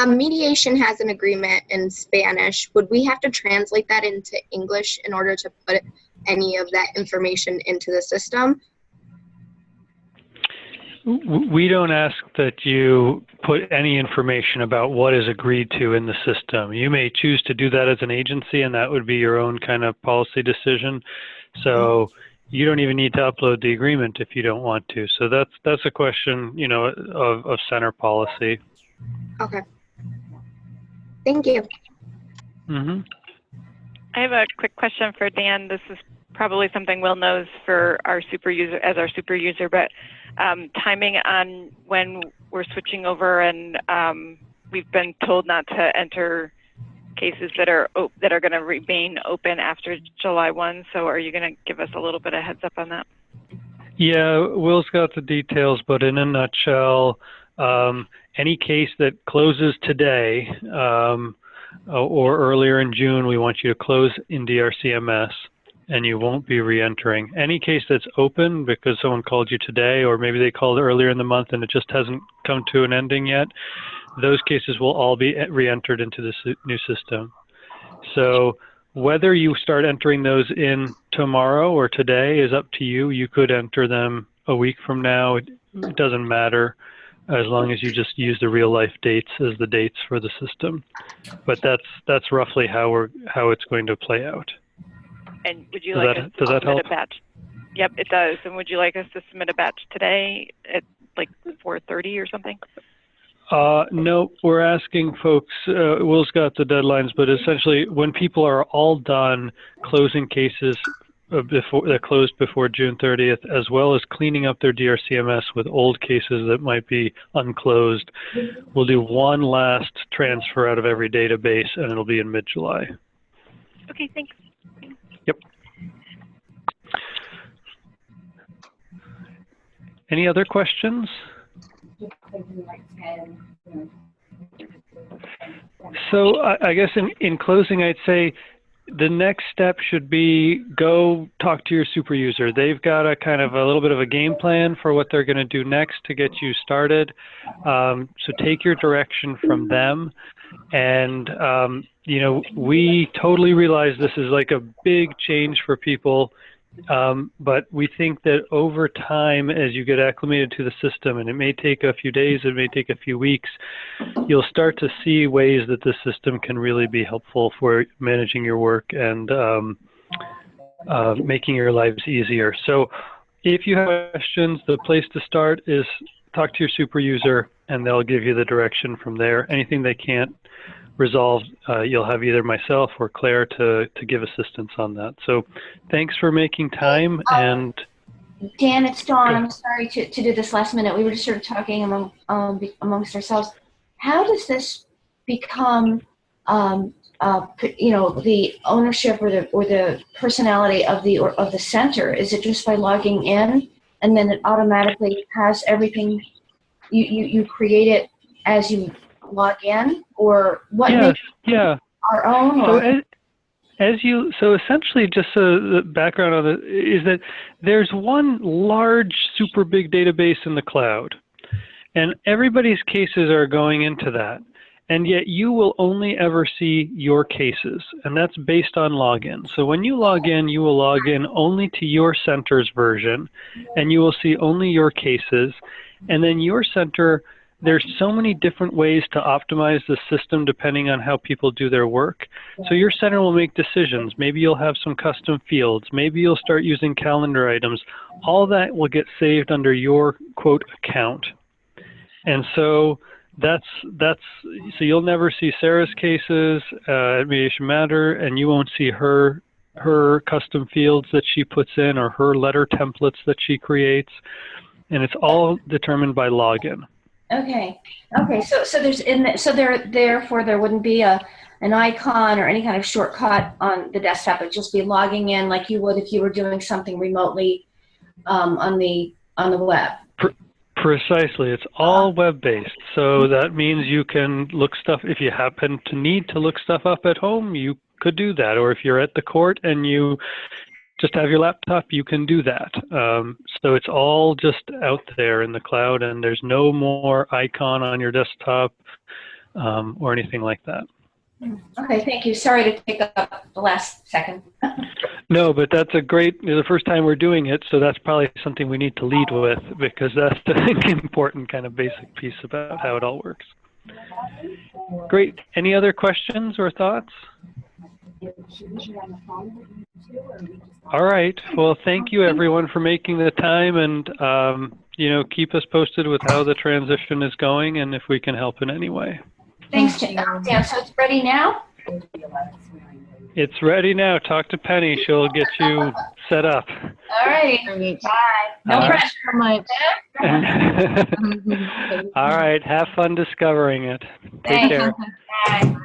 [SPEAKER 4] mediation has an agreement in Spanish, would we have to translate that into English in order to put any of that information into the system?
[SPEAKER 1] We don't ask that you put any information about what is agreed to in the system. You may choose to do that as an agency, and that would be your own kind of policy decision. So you don't even need to upload the agreement if you don't want to. So that's a question, of center policy.
[SPEAKER 4] Okay. Thank you.
[SPEAKER 1] Mm-hmm.
[SPEAKER 3] I have a quick question for Dan. This is probably something Will knows for our super user, but timing on when we're switching over, and we've been told not to enter cases that are going to remain open after July 1. So are you going to give us a little bit of heads up on that? Yeah,
[SPEAKER 1] Will's got the details, but in a nutshell, any case that closes today or earlier in June, we want you to close in DRCMS, and you won't be re-entering. Any case that's open because someone called you today, or maybe they called earlier in the month and it just hasn't come to an ending yet, those cases will all be re-entered into this new system. So whether you start entering those in tomorrow or today is up to you. You could enter them a week from now. It doesn't matter. as long as you just use the real life dates as the dates for the system. But that's roughly how it's going to play out.
[SPEAKER 3] And would you like us to submit a batch? Yep, it does. And would you like us to submit a batch today at like 4:30 or something?
[SPEAKER 1] No, we're asking folks, Will's got the deadlines, but essentially when people are all done closing cases that closed before June 30th, as well as cleaning up their DRCMS with old cases that might be unclosed, we'll do one last transfer out of every database, and it'll be in mid-July.
[SPEAKER 3] Okay, thanks.
[SPEAKER 1] Yep. Any other questions? So I guess in closing, I'd say the next step should be go talk to your super user. They've got a kind of a little bit of a game plan for what they're going to do next to get you started. So take your direction from them. And, you know, we totally realize this is like a big change for people. But we think that over time, as you get acclimated to the system, and it may take a few days, it may take a few weeks, you'll start to see ways that the system can really be helpful for managing your work and making your lives easier. So if you have questions, the place to start is talk to your super user, and they'll give you the direction from there. Anything they can't resolve, you'll have either myself or Claire to give assistance on that. So thanks for making time. And
[SPEAKER 7] Dan, it's Dawn. I'm sorry to do this last minute. We were just sort of talking amongst ourselves. How does this become, you know, the ownership or the personality of the center? Is it just by logging in, and then it automatically has everything? You create it as you log in, or what makes our own? Or?
[SPEAKER 1] So essentially, just the background on it is that there's one large, super big database in the cloud, and everybody's cases are going into that. And yet you will only ever see your cases, and that's based on login. So when you log in, you will log in only to your center's version, and you will see only your cases. And then your center, there's so many different ways to optimize the system depending on how people do their work. So your center will make decisions. Maybe you'll have some custom fields. Maybe you'll start using calendar items. All that will get saved under your, quote, account. And so so you'll never see Sarah's cases at Mediation Matter, and you won't see her custom fields that she puts in or her letter templates that she creates. And it's all determined by login.
[SPEAKER 7] Okay. Therefore there wouldn't be an icon or any kind of shortcut on the desktop. It'd just be logging in like you would if you were doing something remotely on the web.
[SPEAKER 1] Precisely. It's all web-based. So that means you can look stuff, if you happen to need to look stuff up at home, you could do that. Or if you're at the court and you just have your laptop, you can do that. So it's all just out there in the cloud, and there's no more icon on your desktop or anything like that.
[SPEAKER 7] Okay, thank you. Sorry to take up the last second.
[SPEAKER 1] No, but that's the first time we're doing it, so that's probably something we need to lead with, because that's the important kind of basic piece about how it all works. Great. Any other questions or thoughts? All right. Well, thank you everyone for making the time, and you know, keep us posted with how the transition is going and if we can help in any way.
[SPEAKER 7] Thanks, Dan. So it's ready now?
[SPEAKER 1] It's ready now. Talk to Penny. She'll get you set up.
[SPEAKER 7] All right. Bye. No pressure.
[SPEAKER 1] All right. Have fun discovering it. Take
[SPEAKER 7] Thanks.
[SPEAKER 1] care.
[SPEAKER 7] Bye.